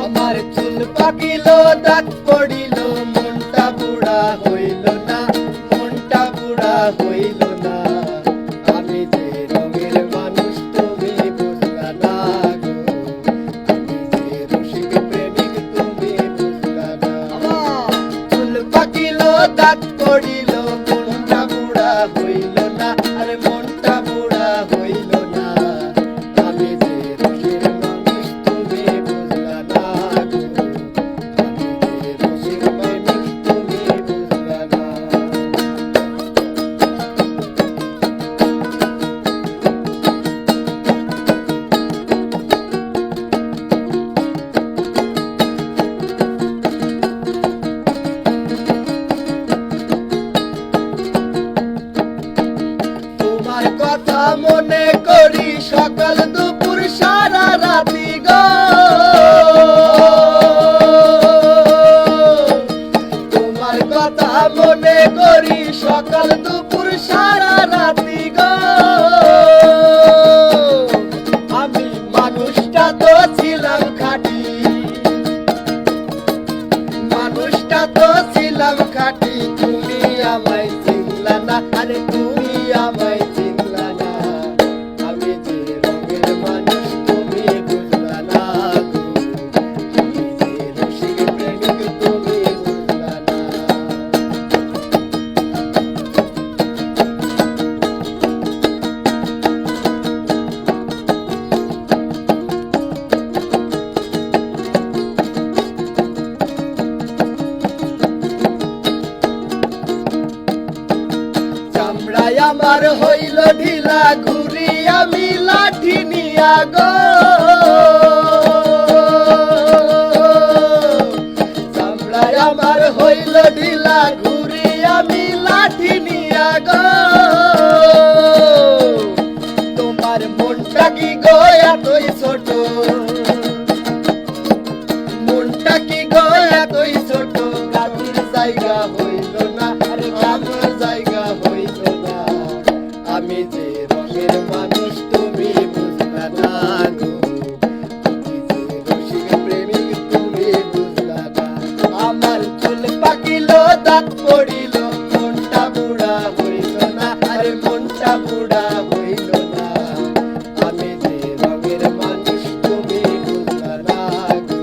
আমার চুল পাকিল দাঁত পড়িল মনটা বুড়া হইল না, মনটা বুড়া হইল না। আমি যে রঙের মানুষ তুমি বুঝলা না গো, আমি যে রসিক প্রেমিক তুমি বুঝলা না। চুল পাকিল দাঁত পড়িল মনটা বুড়া হইল না, আরে মনটা বুড়া হইল না। আমি যে রসিক মানুষ তুমি বুঝলা না গো, আমি যে রসিক প্রেমিক তুমি বুঝলা না। তোমার কথা মনে করি সকাল দুপুর সারা রাতি গো, তোমার কথা মনে করি সকাল দুপুর সারা রাতি গো। আমি মানুষটা তো ছিলাম খাঁটি, মানুষটা তো ছিলাম খাঁটি, তুমি আমায় চিনলা না, আরে তুমি আমায় চিনলা না। আমি যে রঙের মানুষ তুমি বুঝলা না গো, আমি যে রসিক প্রেমিক তুমি বুঝলা না। চামড়ায় আমার হইল ঢিলা ঘুরি আমি লাঠি নিয়া গো, চামড়ায় আমার হইল ঢিলা ঘুরি আমি লাঠি নিয়া গো। তোমার মনটা কি গো এতই ছোট, মনটা কি গো এতই ছোট, গাছের জায়গা হইল না, আরে গাছের জায়গা হইল না। আমি যে রঙের মানুষ তুমি বুঝলা না গো, আমি যে রসিক প্রেমিক তুমি বুঝলা না। আমার চুল পাকিল দাঁত পড়িল মনটা বুড়া হইল না, আরে মনটা বুড়া হইল না। আমি যে রঙের মানুষ তুমি বুঝলা না গো,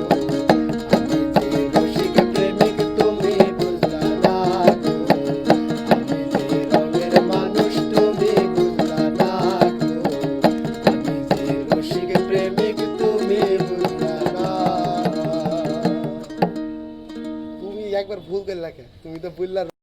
আমি যে রসিক প্রেমিক তুমি বুঝলা না গো, আমি যে রঙের মানুষ তুমি বুঝলা না গো, আমি যে রসিক প্রেমিক তুমি বুঝলা না। তুমি একবার ভুল করে রাখে, তুমি তো ভুললা।